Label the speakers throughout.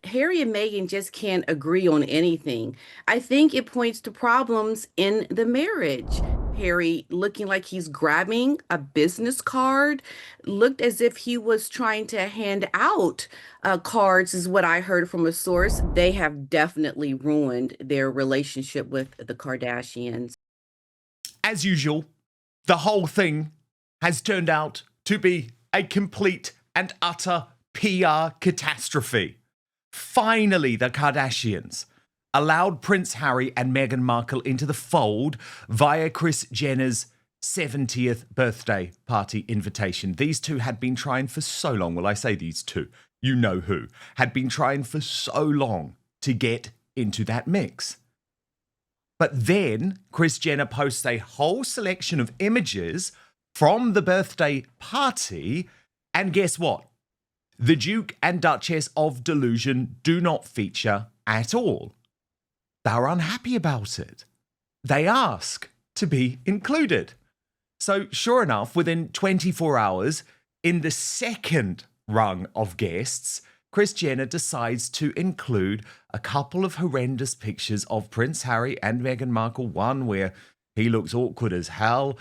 Speaker 1: Harry and Meghan just can't agree on anything. I think it points to problems in the marriage. Harry looking like he's grabbing a business card, looked as if he was trying to hand out cards, is what I heard from a source. They have definitely ruined their relationship with the Kardashians.
Speaker 2: As usual, the whole thing has turned out to be a complete and utter PR catastrophe. Finally, the Kardashians allowed Prince Harry and Meghan Markle into the fold via Kris Jenner's 70th birthday party invitation. These two had been trying for so long. Well, I say these two, you know who, had been trying for so long to get into that mix. But then Kris Jenner posts a whole selection of images from the birthday party, and guess what? The Duke and Duchess of Delusion do not feature at all. They're unhappy about it. They ask to be included. So sure enough, within 24 hours, in the second rung of guests, Kris Jenner decides to include a couple of horrendous pictures of Prince Harry and Meghan Markle. One where he looks awkward as hell,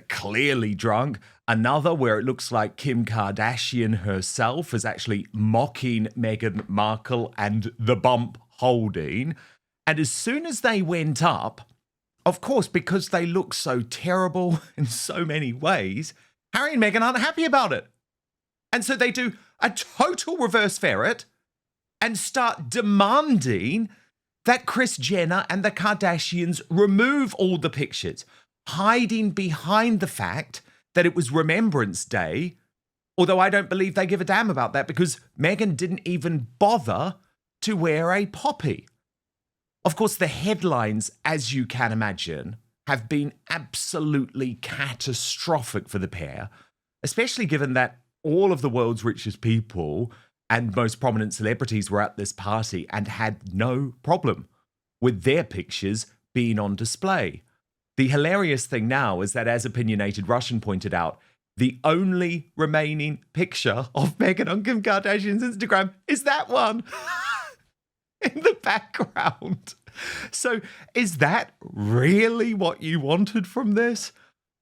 Speaker 2: clearly drunk. Another where it looks like Kim Kardashian herself is actually mocking Meghan Markle and the bump holding. And as soon as they went up, of course, because they look so terrible in so many ways, Harry and Meghan aren't happy about it. And so they do a total reverse ferret and start demanding that Kris Jenner and the Kardashians remove all the pictures, hiding behind the fact that it was Remembrance Day, although I don't believe they give a damn about that because Meghan didn't even bother to wear a poppy. Of course, the headlines, as you can imagine, have been absolutely catastrophic for the pair, especially given that all of the world's richest people and most prominent celebrities were at this party and had no problem with their pictures being on display. The hilarious thing now is that, as opinionated Russian pointed out, the only remaining picture of Meghan on Kim Kardashian's Instagram is that one in the background. So is that really what you wanted from this?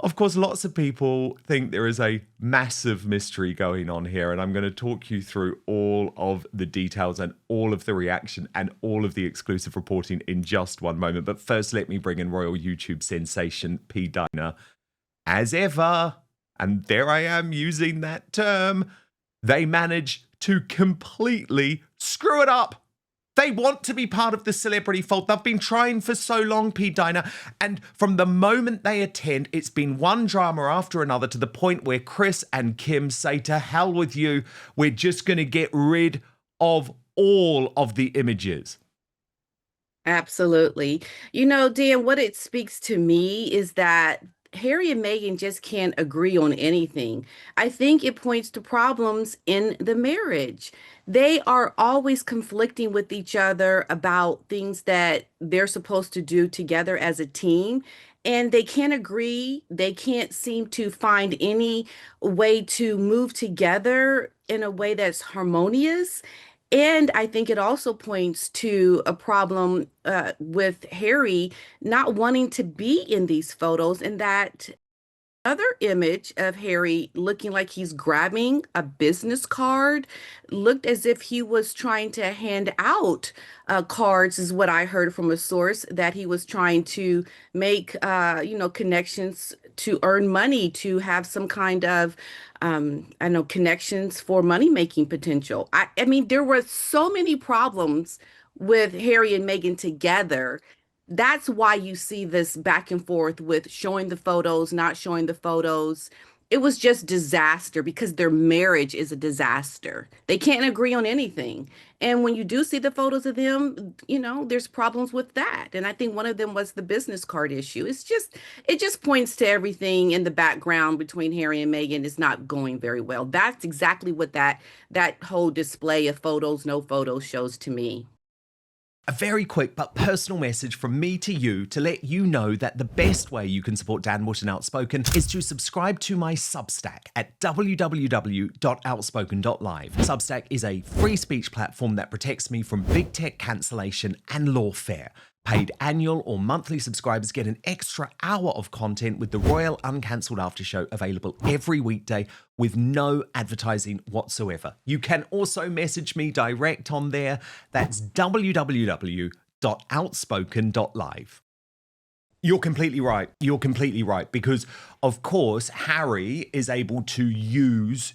Speaker 2: Of course, lots of people think there is a massive mystery going on here, and I'm going to talk you through all of the details and all of the reaction and all of the exclusive reporting in just one moment. But first, let me bring in royal YouTube sensation P-Dina. As ever, and there I am using that term, they manage to completely screw it up. They want to be part of the celebrity fold. They've been trying for so long, P-Dina. And from the moment they attend, it's been one drama after another to the point where Kris and Kim say, to hell with you, we're just going to get rid of all of the images.
Speaker 1: Absolutely. You know, Dan, what it speaks to me is that Harry and Meghan just can't agree on anything. I think it points to problems in the marriage. They are always conflicting with each other about things that they're supposed to do together as a team. And they can't agree. They can't seem to find any way to move together in a way that's harmonious. And I think it also points to a problem with Harry not wanting to be in these photos, and that other image of Harry looking like he's grabbing a business card, looked as if he was trying to hand out cards, is what I heard from a source, that he was trying to make, connections to earn money, to have some kind of, I know, connections for money making potential. I mean, there were so many problems with Harry and Meghan together. That's why you see this back and forth with showing the photos, not showing the photos. It was just disaster because their marriage is a disaster. They can't agree on anything. And when you do see the photos of them, there's problems with that. And I think one of them was the business card issue. It just points to everything in the background between Harry and Meghan is not going very well. That's exactly what that whole display of photos, no photos shows to me.
Speaker 2: A very quick but personal message from me to you to let you know that the best way you can support Dan Wootton Outspoken is to subscribe to my Substack at www.outspoken.live. Substack is a free speech platform that protects me from big tech cancellation and lawfare. Paid annual or monthly subscribers get an extra hour of content with the Royal Uncancelled After Show available every weekday with no advertising whatsoever. You can also message me direct on there. That's www.outspoken.live. You're completely right. You're completely right. Because, of course, Harry is able to use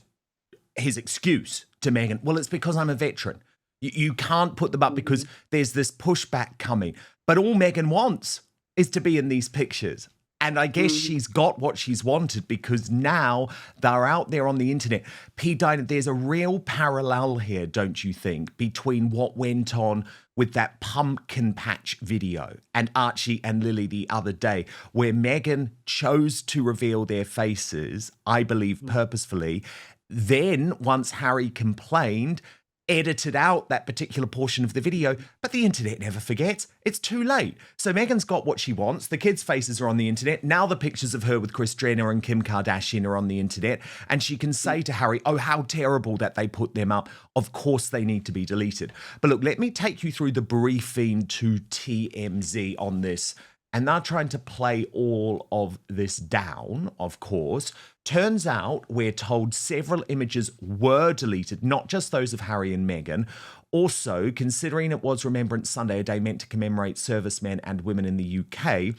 Speaker 2: his excuse to Meghan. Well, it's because I'm a veteran. You can't put them up because there's this pushback coming. But all Meghan wants is to be in these pictures. And I guess she's got what she's wanted because now they're out there on the internet. P-Dina, there's a real parallel here, don't you think, between what went on with that pumpkin patch video and Archie and Lily the other day, where Meghan chose to reveal their faces, I believe purposefully. Then, once Harry complained, edited out that particular portion of the video, but the internet never forgets. It's too late. So Meghan's got what she wants. The kids' faces are on the internet. Now the pictures of her with Kris Jenner and Kim Kardashian are on the internet. And she can say to Harry, oh, how terrible that they put them up. Of course they need to be deleted. But look, let me take you through the briefing to TMZ on this. And they're trying to play all of this down, of course. Turns out, we're told several images were deleted, not just those of Harry and Meghan. Also, considering it was Remembrance Sunday, a day meant to commemorate servicemen and women in the UK,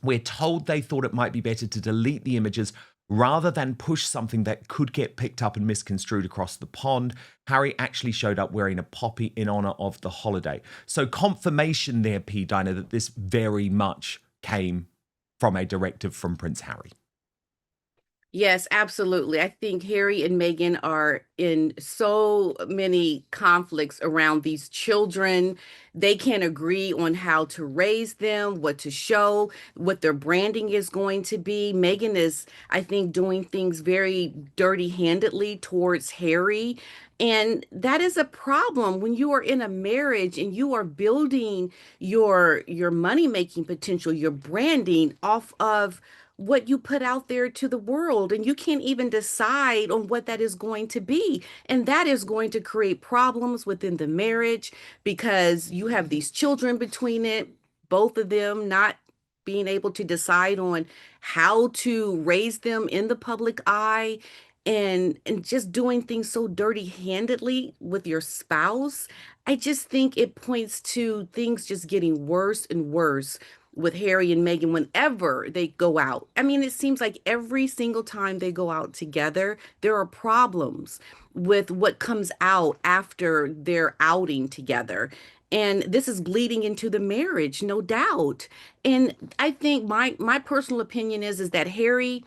Speaker 2: we're told they thought it might be better to delete the images rather than push something that could get picked up and misconstrued across the pond. Harry actually showed up wearing a poppy in honor of the holiday. So confirmation there, P-Dina, that this very much came from a directive from Prince Harry.
Speaker 1: Yes, absolutely. I think Harry and Meghan are in so many conflicts around these children. They can't agree on how to raise them, what to show, what their branding is going to be. Meghan is, I think, doing things very dirty-handedly towards Harry. And that is a problem when you are in a marriage and you are building your money-making potential, your branding off of what you put out there to the world, and you can't even decide on what that is going to be. And that is going to create problems within the marriage because you have these children between it, both of them not being able to decide on how to raise them in the public eye, and just doing things so dirty-handedly with your spouse. I just think it points to things just getting worse and worse with Harry and Meghan whenever they go out. I mean, it seems like every single time they go out together, there are problems with what comes out after their outing together. And this is bleeding into the marriage, no doubt. And I think my personal opinion is that Harry,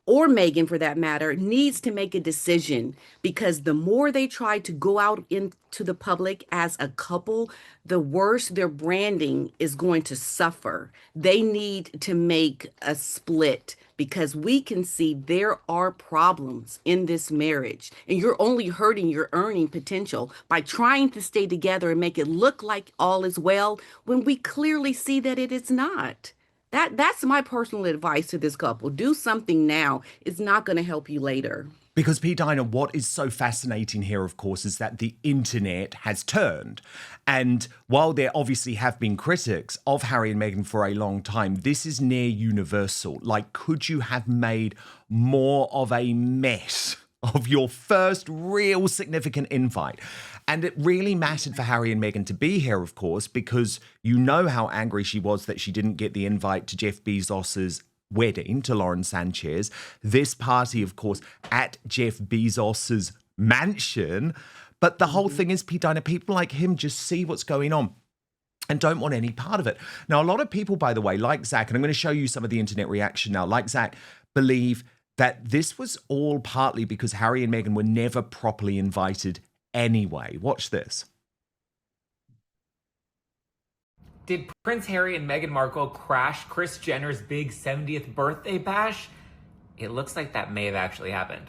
Speaker 1: or Meghan for that matter, needs to make a decision, because the more they try to go out into the public as a couple, the worse their branding is going to suffer. They need to make a split, because we can see there are problems in this marriage, and you're only hurting your earning potential by trying to stay together and make it look like all is well when we clearly see that it is not. That's my personal advice to this couple. Do something now. It's not going to help you later.
Speaker 2: Because, P-Dina, what is so fascinating here, of course, is that the internet has turned. And while there obviously have been critics of Harry and Meghan for a long time, this is near universal. Like, could you have made more of a mess of your first real significant invite? And it really mattered for Harry and Meghan to be here, of course, because you know how angry she was that she didn't get the invite to Jeff Bezos's wedding to Lauren Sanchez. This party, of course, at Jeff Bezos's mansion. But the whole thing is, P-Dina, people like him just see what's going on and don't want any part of it. Now, a lot of people, by the way, like Zach, and I'm going to show you some of the internet reaction now, like Zach, believe that this was all partly because Harry and Meghan were never properly invited anyway. Watch this.
Speaker 3: Did Prince Harry and Meghan Markle crash Kris Jenner's big 70th birthday bash? It looks like that may have actually happened.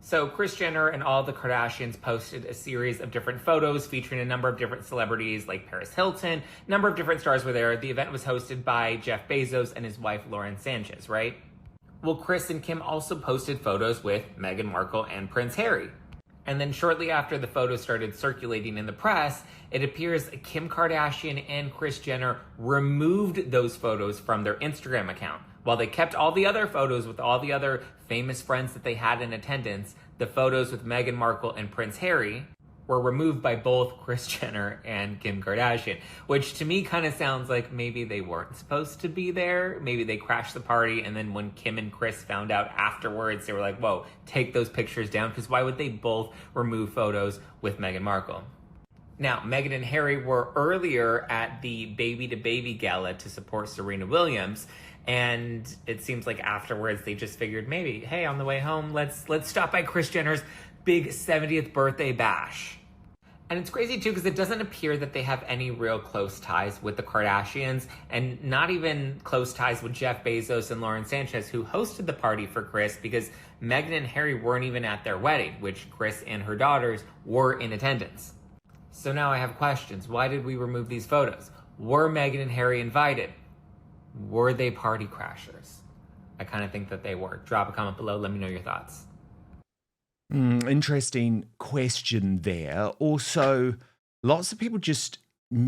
Speaker 3: So Kris Jenner and all the Kardashians posted a series of different photos featuring a number of different celebrities like Paris Hilton. A number of different stars were there. The event was hosted by Jeff Bezos and his wife Lauren Sanchez, right? Well, Kris and Kim also posted photos with Meghan Markle and Prince Harry. And then shortly after the photos started circulating in the press, it appears Kim Kardashian and Kris Jenner removed those photos from their Instagram account. While they kept all the other photos with all the other famous friends that they had in attendance, the photos with Meghan Markle and Prince Harry were removed by both Kris Jenner and Kim Kardashian, which to me kind of sounds like maybe they weren't supposed to be there. Maybe they crashed the party, and then when Kim and Kris found out afterwards, they were like, whoa, take those pictures down, because why would they both remove photos with Meghan Markle? Now, Meghan and Harry were earlier at the Baby to Baby gala to support Serena Williams, and it seems like afterwards they just figured maybe, hey, on the way home, let's stop by Kris Jenner's big 70th birthday bash. And it's crazy too, because it doesn't appear that they have any real close ties with the Kardashians, and not even close ties with Jeff Bezos and Lauren Sanchez, who hosted the party for Kris, because Meghan and Harry weren't even at their wedding, which Kris and her daughters were in attendance. So now I have questions. Why did we remove these photos? Were Meghan and Harry invited? Were they party crashers? I kind of think that they were. Drop a comment below. Let me know your thoughts.
Speaker 2: Interesting question there. Also, lots of people just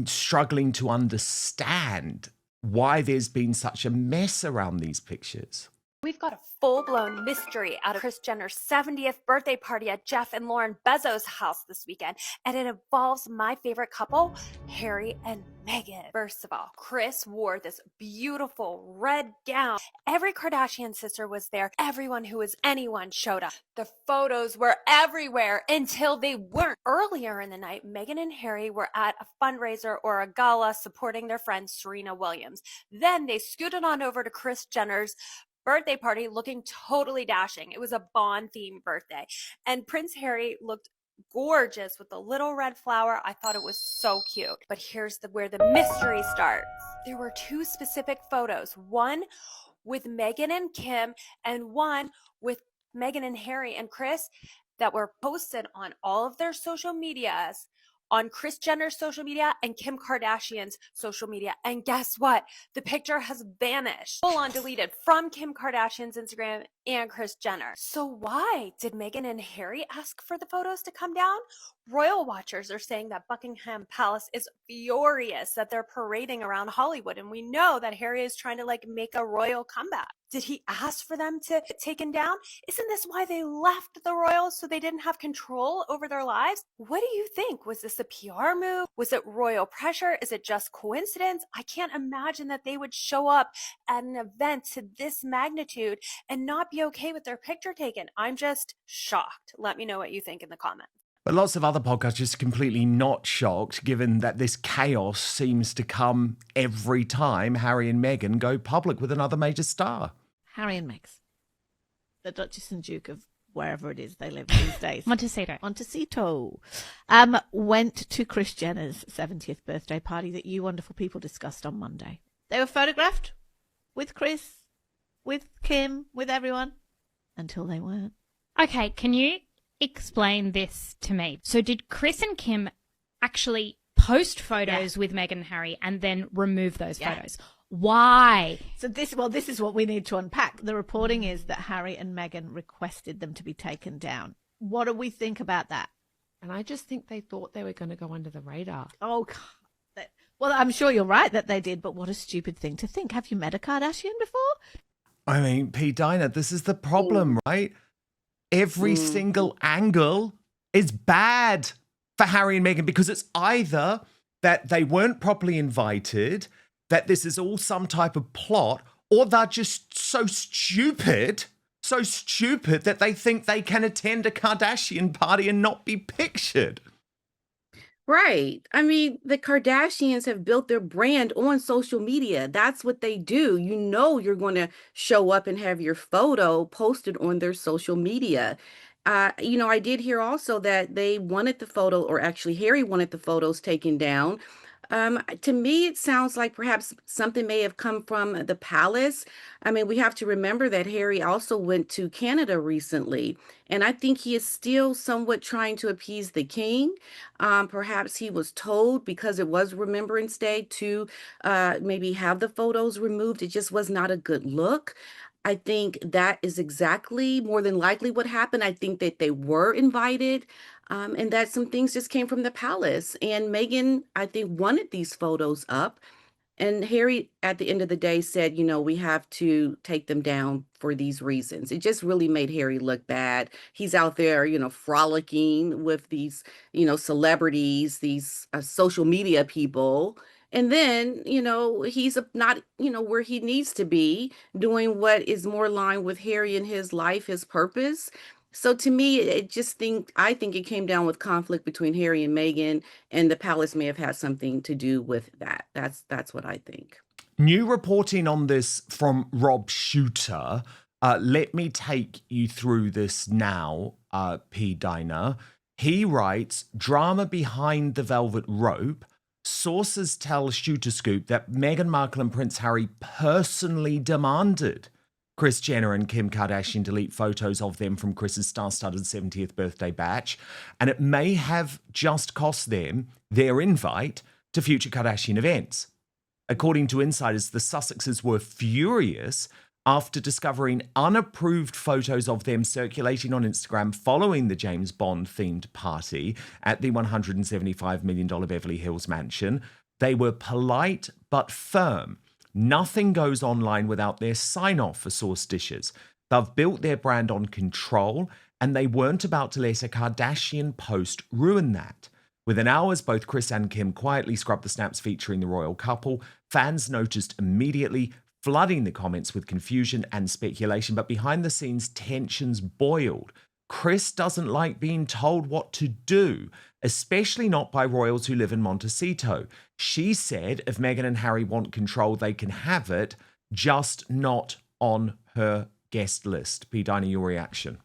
Speaker 2: struggling to understand why there's been such a mess around these pictures.
Speaker 4: We've got a full-blown mystery out of Kris Jenner's 70th birthday party at Jeff and Lauren Bezos' house this weekend, and it involves my favorite couple, Harry and Meghan. First of all, Kris wore this beautiful red gown. Every Kardashian sister was there. Everyone who was anyone showed up. The photos were everywhere until they weren't. Earlier in the night, Meghan and Harry were at a fundraiser or a gala supporting their friend Serena Williams. Then they scooted on over to Kris Jenner's birthday party looking totally dashing. It was a Bond-themed birthday. And Prince Harry looked gorgeous with the little red flower. I thought it was so cute. But here's where the mystery starts. There were two specific photos, one with Meghan and Kim and one with Meghan and Harry and Kris, that were posted on all of their social medias, on Kris Jenner's social media and Kim Kardashian's social media. And guess what? The picture has vanished, full on deleted from Kim Kardashian's Instagram and Kris Jenner. So why did Meghan and Harry ask for the photos to come down? Royal watchers are saying that Buckingham Palace is furious that they're parading around Hollywood. And we know that Harry is trying to make a royal comeback. Did he ask for them to get taken down? Isn't this why they left the royals, so they didn't have control over their lives? What do you think? Was this a PR move? Was it royal pressure? Is it just coincidence? I can't imagine that they would show up at an event to this magnitude and not be okay with their picture taken. I'm just shocked. Let me know what you think in the comments.
Speaker 2: But lots of other podcasts just completely not shocked, given that this chaos seems to come every time Harry and Meghan go public with another major star.
Speaker 5: Harry and Megs, the Duchess and Duke of wherever it is they live these days. Montecito. Went to Kris Jenner's 70th birthday party that you wonderful people discussed on Monday. They were photographed with Kris, with Kim, with everyone, until they weren't.
Speaker 6: Okay, can you explain this to me? So did Kris and Kim actually post photos with Meghan and Harry and then remove those photos? Why?
Speaker 5: So this is what we need to unpack. The reporting is that Harry and Meghan requested them to be taken down. What do we think about that?
Speaker 7: And I just think they thought they were going to go under the radar.
Speaker 5: Oh, God. Well, I'm sure you're right that they did, but what a stupid thing to think. Have you met a Kardashian before?
Speaker 2: I mean, P-Dina, this is the problem, right? Every single angle is bad for Harry and Meghan, because it's either that they weren't properly invited, that this is all some type of plot, or they're just so stupid that they think they can attend a Kardashian party and not be pictured.
Speaker 1: Right. I mean, the Kardashians have built their brand on social media. That's what they do. You know, you're going to show up and have your photo posted on their social media. I did hear also that they wanted the photo, or actually Harry wanted the photos taken down To me, it sounds like perhaps something may have come from the palace. I mean, we have to remember that Harry also went to Canada recently, and I think he is still somewhat trying to appease the king. Perhaps he was told because it was Remembrance Day to maybe have the photos removed. It just was not a good look. I think that is exactly more than likely what happened. I think that they were invited, and that some things just came from the palace. And Meghan, I think, wanted these photos up. And Harry, at the end of the day, said, we have to take them down for these reasons. It just really made Harry look bad. He's out there, frolicking with these, celebrities, these social media people. And then, he's not, where he needs to be, doing what is more aligned with Harry and his life, his purpose. So to me, I think it came down with conflict between Harry and Meghan, and the palace may have had something to do with that. That's what I think.
Speaker 2: New reporting on this from Rob Shooter. Let me take you through this now, P-Dina. He writes, drama behind the velvet rope. Sources tell Shooter Scoop that Meghan Markle and Prince Harry personally demanded Kris Jenner and Kim Kardashian delete photos of them from Kris's star-studded 70th birthday batch, and it may have just cost them their invite to future Kardashian events. According to insiders, the Sussexes were furious after discovering unapproved photos of them circulating on Instagram following the James Bond-themed party at the $175 million Beverly Hills mansion. They were polite but firm. Nothing goes online without their sign-off, for source dishes. They've built their brand on control, and they weren't about to let a Kardashian post ruin that. Within hours, both Kris and Kim quietly scrubbed the snaps featuring the royal couple. Fans noticed immediately, flooding the comments with confusion and speculation, but behind the scenes, tensions boiled. Kris doesn't like being told what to do, especially not by royals who live in Montecito. She said if Meghan and Harry want control, they can have it, just not on her guest list. P-Dina, your reaction?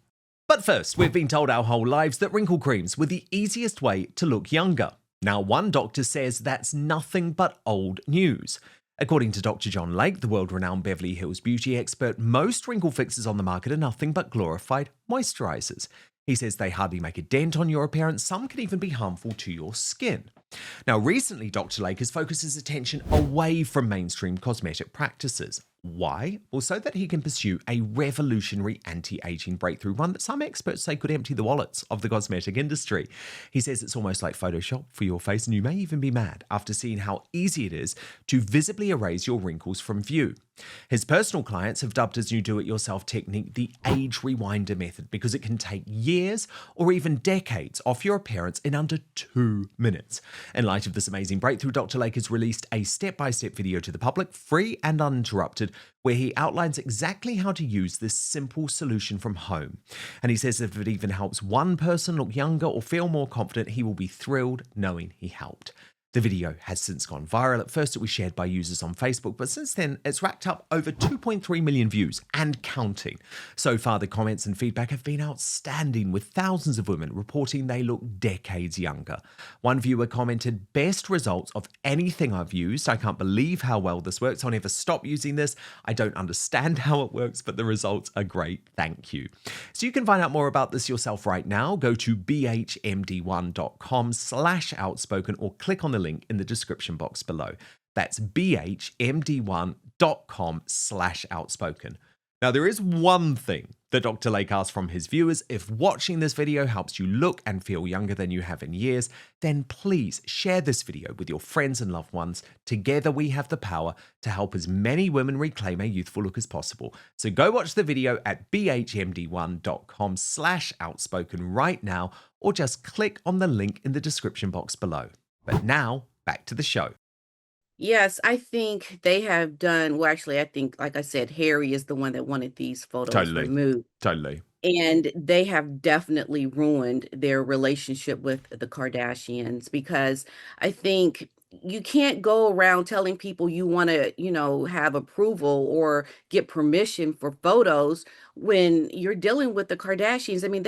Speaker 2: But first, we've been told our whole lives that wrinkle creams were the easiest way to look younger. Now, one doctor says that's nothing but old news. According to Dr. John Lake, the world-renowned Beverly Hills beauty expert, most wrinkle fixes on the market are nothing but glorified moisturizers. He says they hardly make a dent on your appearance. Some can even be harmful to your skin. Now, recently, Dr. Lake has focused his attention away from mainstream cosmetic practices. Why? Well, so that he can pursue a revolutionary anti-aging breakthrough, one that some experts say could empty the wallets of the cosmetic industry. He says it's almost like Photoshop for your face, and you may even be mad after seeing how easy it is to visibly erase your wrinkles from view. His personal clients have dubbed his new do-it-yourself technique the age rewinder method because it can take years or even decades off your appearance in under 2 minutes. In light of this amazing breakthrough, Dr. Lake has released a step-by-step video to the public, free and uninterrupted, where he outlines exactly how to use this simple solution from home. And he says if it even helps one person look younger or feel more confident, he will be thrilled knowing he helped. The video has since gone viral. At first, it was shared by users on Facebook, but since then, it's racked up over 2.3 million views and counting. So far, the comments and feedback have been outstanding, with thousands of women reporting they look decades younger. One viewer commented, "Best results of anything I've used. I can't believe how well this works. I'll never stop using this. I don't understand how it works, but the results are great. Thank you." So you can find out more about this yourself right now. Go to bhmd1.com/outspoken or click on the link in the description box below. That's bhmd1.com/outspoken. Now, there is one thing that Dr. Lake asked from his viewers. If watching this video helps you look and feel younger than you have in years, then please share this video with your friends and loved ones. Together, we have the power to help as many women reclaim a youthful look as possible. So go watch the video at bhmd1.com/outspoken right now, or just click on the link in the description box below. But now, back to the show.
Speaker 1: Yes, I think they have done, well, actually, I think, like I said, Harry is the one that wanted these photos removed.
Speaker 2: Totally.
Speaker 1: And they have definitely ruined their relationship with the Kardashians, because I think you can't go around telling people you want to, have approval or get permission for photos when you're dealing with the Kardashians. I mean,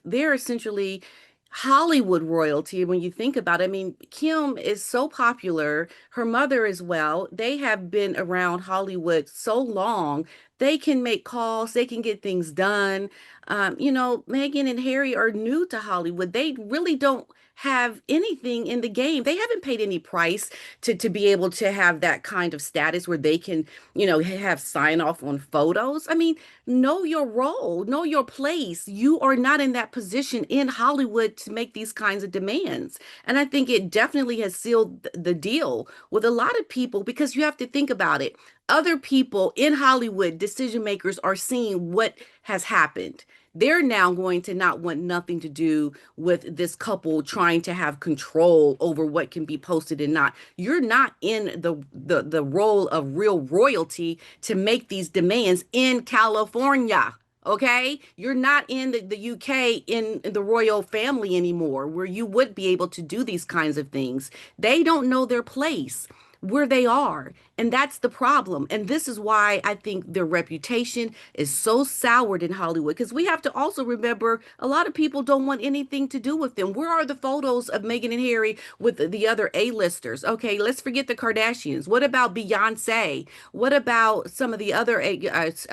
Speaker 1: they're essentially Hollywood royalty, when you think about it. I mean, Kim is so popular, her mother as well. They have been around Hollywood so long, they can make calls, they can get things done. Meghan and Harry are new to Hollywood. They really don't have anything in the game. They haven't paid any price to be able to have that kind of status where they can, have sign off on photos. I mean, know your role, know your place. You are not in that position in Hollywood to make these kinds of demands. And I think it definitely has sealed the deal with a lot of people, because you have to think about it. Other people in Hollywood, decision makers, are seeing what has happened. They're now going to not want nothing to do with this couple trying to have control over what can be posted and not. You're not in the role of real royalty to make these demands in California. Okay, you're not in the UK in the royal family anymore, where you would be able to do these kinds of things. They don't know their place where they are. And that's the problem. And this is why I think their reputation is so soured in Hollywood, because we have to also remember a lot of people don't want anything to do with them. Where are the photos of Meghan and Harry with the other A-listers? Okay, let's forget the Kardashians. What about Beyonce? What about some of the other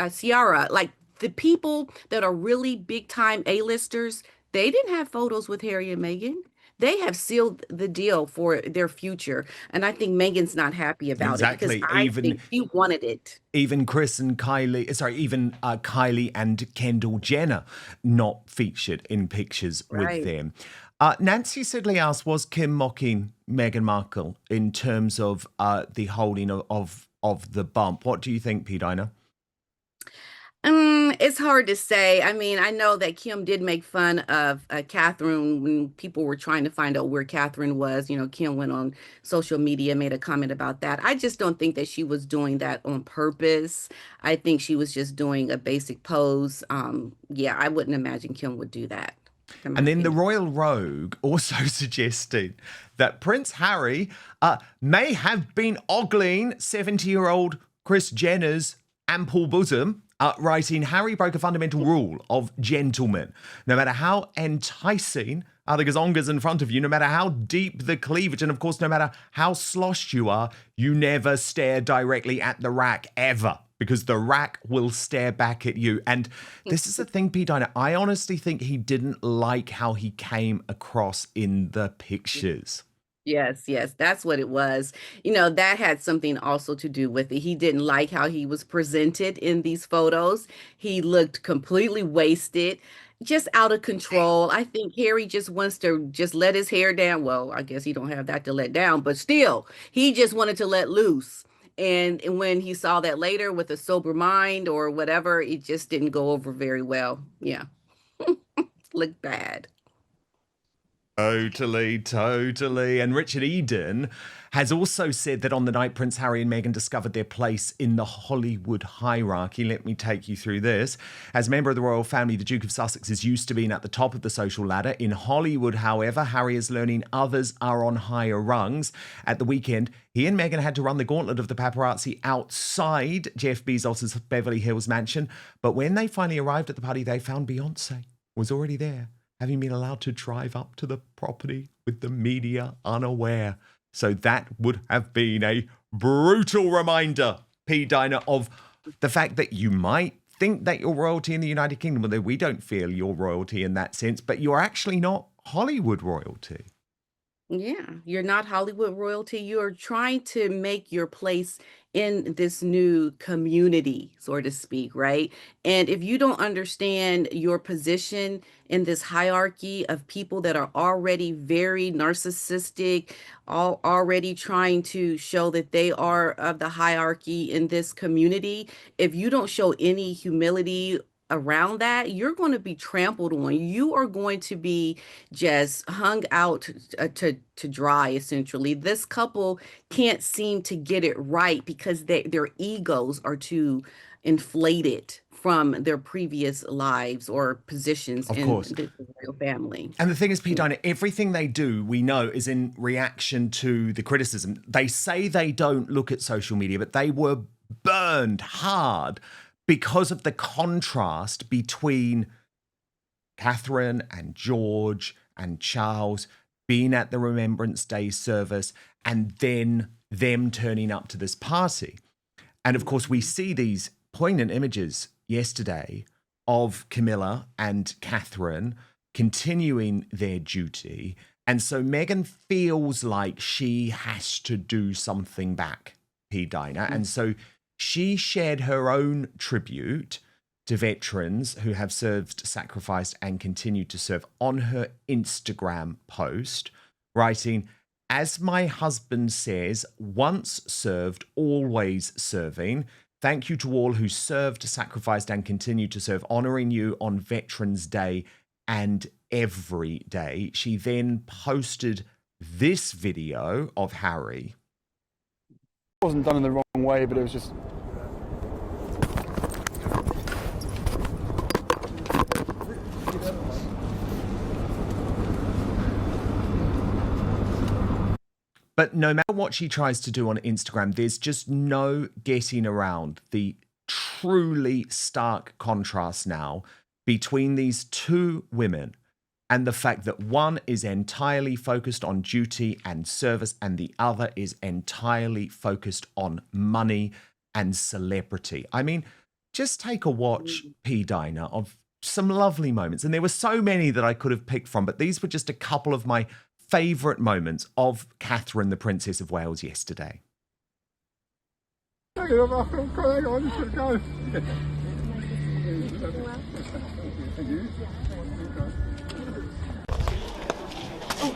Speaker 1: Ciara? Like, the people that are really big time A-listers, they didn't have photos with Harry and Meghan. They have sealed the deal for their future. And I think Meghan's not happy about it, because
Speaker 2: Exactly.
Speaker 1: I think she wanted it.
Speaker 2: Even Kris and Kylie, sorry, even Kylie and Kendall Jenner not featured in pictures
Speaker 1: Right.
Speaker 2: with them. Nancy Sidley asked, was Kim mocking Meghan Markle in terms of the holding of the bump? What do you think, P-Dina?
Speaker 1: It's hard to say. I mean, I know that Kim did make fun of Catherine when people were trying to find out where Catherine was. Kim went on social media, made a comment about that. I just don't think that she was doing that on purpose. I think she was just doing a basic pose. Yeah, I wouldn't imagine Kim would do that, in my
Speaker 2: And then the
Speaker 1: opinion.
Speaker 2: Royal Rogue also suggested that Prince Harry may have been ogling 70-year-old Kris Jenner's ample bosom, writing, Harry broke a fundamental rule of gentlemen. No matter how enticing are the gazongas in front of you, no matter how deep the cleavage, and of course, no matter how sloshed you are, you never stare directly at the rack, ever. Because the rack will stare back at you. And this is the thing, P-Dina, I honestly think he didn't like how he came across in the pictures.
Speaker 1: Yes, that's what it was. That had something also to do with it. He didn't like how he was presented in these photos. He looked completely wasted, just out of control. I think Harry just wants to just let his hair down. Well, I guess he don't have that to let down, but still, he just wanted to let loose. And when he saw that later with a sober mind or whatever, it just didn't go over very well. Yeah, looked bad.
Speaker 2: Totally. And Richard Eden has also said that on the night Prince Harry and Meghan discovered their place in the Hollywood hierarchy, let me take you through this. As a member of the royal family, the Duke of Sussex is used to being at the top of the social ladder. In Hollywood, however, Harry is learning others are on higher rungs. At the weekend, he and Meghan had to run the gauntlet of the paparazzi outside Jeff Bezos' Beverly Hills mansion. But when they finally arrived at the party, they found Beyonce was already there, having been allowed to drive up to the property with the media unaware. So that would have been a brutal reminder, P-Dina, of the fact that you might think that you're royalty in the United Kingdom, although we don't feel you're royalty in that sense, but you're actually not Hollywood royalty.
Speaker 1: Yeah, you're not Hollywood royalty. You are trying to make your place in this new community, so to speak, right? And if you don't understand your position in this hierarchy of people that are already very narcissistic, already trying to show that they are of the hierarchy in this community, if you don't show any humility around that, you're going to be trampled on. You are going to be just hung out to dry, essentially. This couple can't seem to get it right because their egos are too inflated from their previous lives or positions
Speaker 2: Of
Speaker 1: in
Speaker 2: course.
Speaker 1: the royal family.
Speaker 2: And the thing is, P-Dina, everything they do, we know, is in reaction to the criticism. They say they don't look at social media, but they were burned hard because of the contrast between Catherine and George and Charles being at the Remembrance Day service and then them turning up to this party. And of course, we see these poignant images yesterday of Camilla and Catherine continuing their duty. And so Meghan feels like she has to do something back, P-Dina. And so she shared her own tribute to veterans who have served, sacrificed, and continue to serve on her Instagram post, writing, "As my husband says, once served, always serving. Thank you to all who served, sacrificed, and continue to serve, honoring you on Veterans Day and every day." She then posted this video of Harry.
Speaker 8: It wasn't done in the wrong way, but it was just...
Speaker 2: But no matter what she tries to do on Instagram, there's just no getting around the truly stark contrast now between these two women and the fact that one is entirely focused on duty and service and the other is entirely focused on money and celebrity. I mean, just take a watch, P-Dina, of some lovely moments. And there were so many that I could have picked from, but these were just a couple of my favourite moments of Catherine, the Princess of Wales, yesterday.
Speaker 9: Oh,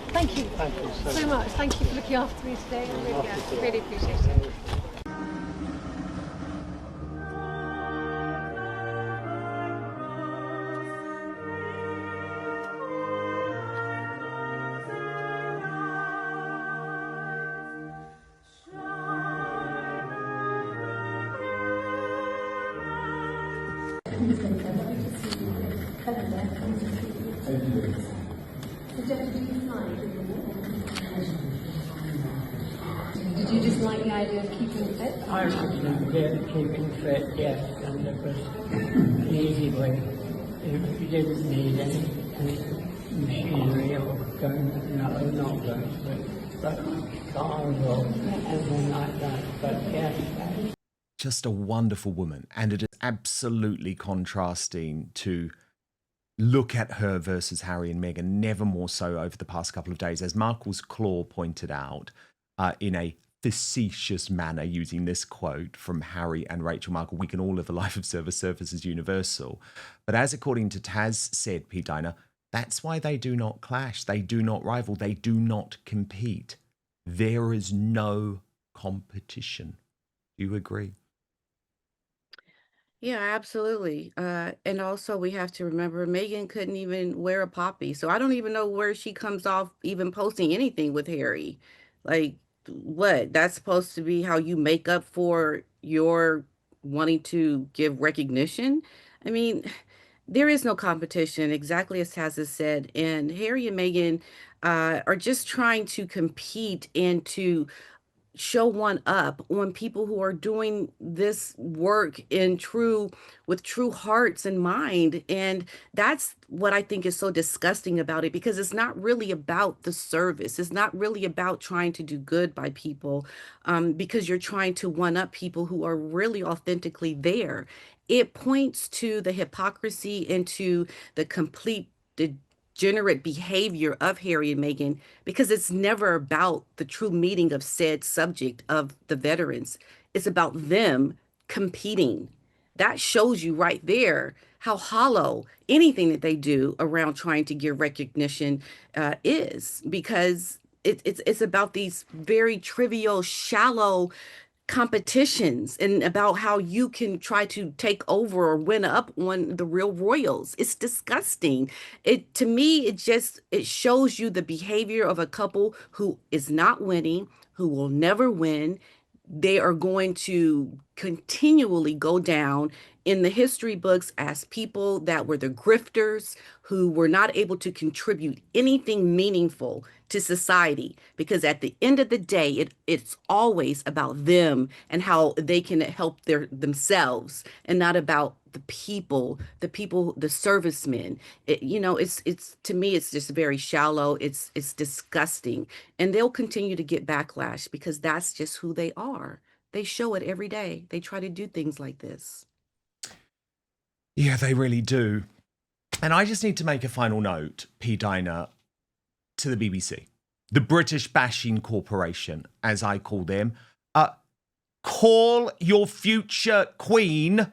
Speaker 9: thank you. Thank you so much. Thank you for looking after me today. I really appreciate it. Did you just like the idea of keeping fit?
Speaker 10: I like the idea of keeping fit, yes, and it was an easy way. You didn't need any machinery or going, not going, but cars or anything like that, but yes.
Speaker 2: Just a wonderful woman, and it is absolutely contrasting to look at her versus Harry and Meghan, never more so over the past couple of days. As Markle's Claw pointed out in a facetious manner, using this quote from Harry and Rachel Markle, "We can all live a life of service, service is universal." But as according to Taz said, P-Dina, that's why they do not clash, they do not rival, they do not compete. There is no competition. Do you agree?
Speaker 1: Yeah, absolutely. And also we have to remember Megan couldn't even wear a poppy. So I don't even know where she comes off even posting anything with Harry. Like, what? That's supposed to be how you make up for your wanting to give recognition? I mean, there is no competition, exactly as Taz has said. And Harry and Meghan are just trying to compete and to show one up on people who are doing this work with true hearts and mind. And that's what I think is so disgusting about it, because it's not really about the service. It's not really about trying to do good by people, because you're trying to one up people who are really authentically there. It points to the hypocrisy and to the complete degenerate behavior of Harry and Meghan, because it's never about the true meaning of said subject of the veterans. It's about them competing. That shows you right there how hollow anything that they do around trying to give recognition is, because it's about these very trivial, shallow competitions and about how you can try to take over or win up on the real royals. It's disgusting. To me, it shows you the behavior of a couple who is not winning, who will never win. They are going to continually go down in the history books as people that were the grifters, who were not able to contribute anything meaningful to society, because at the end of the day, it's always about them and how they can help themselves, and not about the people, the servicemen. It's to me, it's just very shallow. It's disgusting, and they'll continue to get backlash because that's just who they are. They show it every day. They try to do things like this.
Speaker 2: Yeah, they really do. And I just need to make a final note, P-Dina, to the BBC, the British Bashing Corporation, as I call them. Call your future queen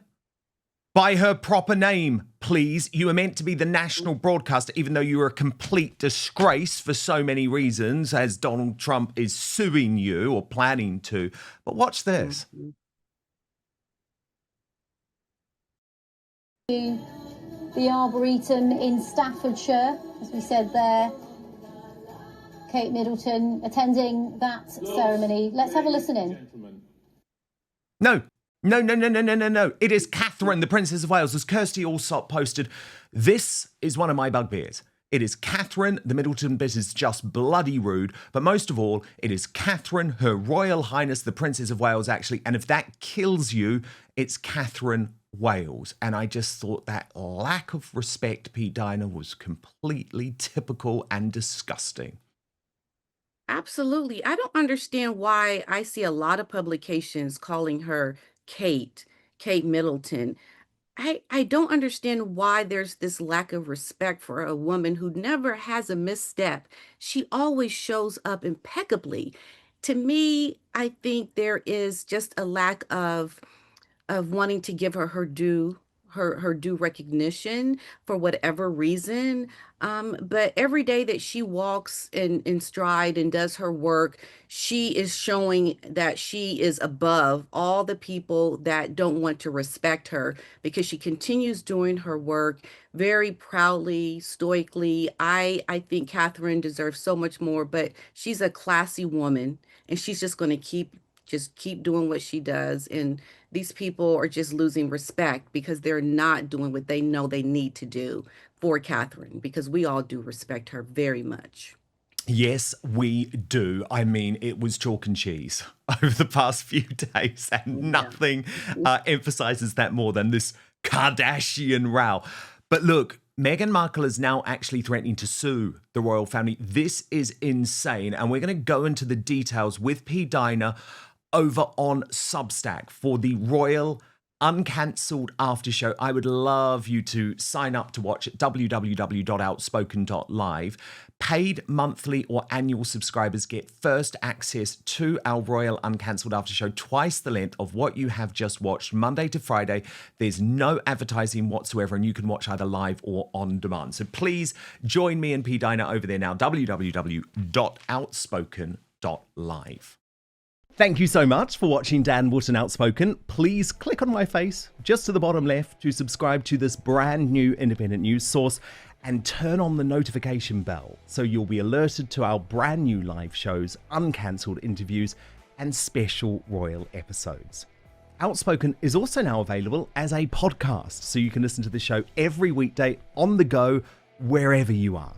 Speaker 2: by her proper name, please. You are meant to be the national broadcaster, even though you are a complete disgrace for so many reasons, as Donald Trump is suing you or planning to. But watch this.
Speaker 11: The Arboretum in Staffordshire, as we said there. Kate Middleton attending that ceremony. Let's have a listen in.
Speaker 2: No. It is Catherine, the Princess of Wales. As Kirsty Allsop posted, this is one of my bugbears. It is Catherine. The Middleton bit is just bloody rude. But most of all, it is Catherine, Her Royal Highness, the Princess of Wales, actually. And if that kills you, it's Catherine Wales. And I just thought that lack of respect, P-Dina, was completely typical and disgusting.
Speaker 1: Absolutely. I don't understand why I see a lot of publications calling her Kate Middleton. I don't understand why there's this lack of respect for a woman who never has a misstep. She always shows up impeccably. To me, I think there is just a lack of wanting to give her her due recognition for whatever reason. But every day that she walks in stride and does her work, she is showing that she is above all the people that don't want to respect her because she continues doing her work very proudly, stoically. I think Catherine deserves so much more, but she's a classy woman and she's just going to keep doing what she does. And these people are just losing respect because they're not doing what they know they need to do for Catherine, because we all do respect her very much.
Speaker 2: Yes, we do. I mean, it was chalk and cheese over the past few days, and nothing emphasizes that more than this Kardashian row. But look, Meghan Markle is now actually threatening to sue the royal family. This is insane. And we're going to go into the details with P-Dina over on Substack for the Royal Uncancelled After Show. I would love you to sign up to watch at www.outspoken.live. Paid monthly or annual subscribers get first access to our Royal Uncancelled After Show, twice the length of what you have just watched, Monday to Friday. There's no advertising whatsoever, and you can watch either live or on demand. So please join me and P-Dina over there now, www.outspoken.live. Thank you so much for watching Dan Wootton Outspoken. Please click on my face just to the bottom left to subscribe to this brand new independent news source and turn on the notification bell so you'll be alerted to our brand new live shows, uncancelled interviews, and special royal episodes. Outspoken is also now available as a podcast, so you can listen to the show every weekday on the go, wherever you are.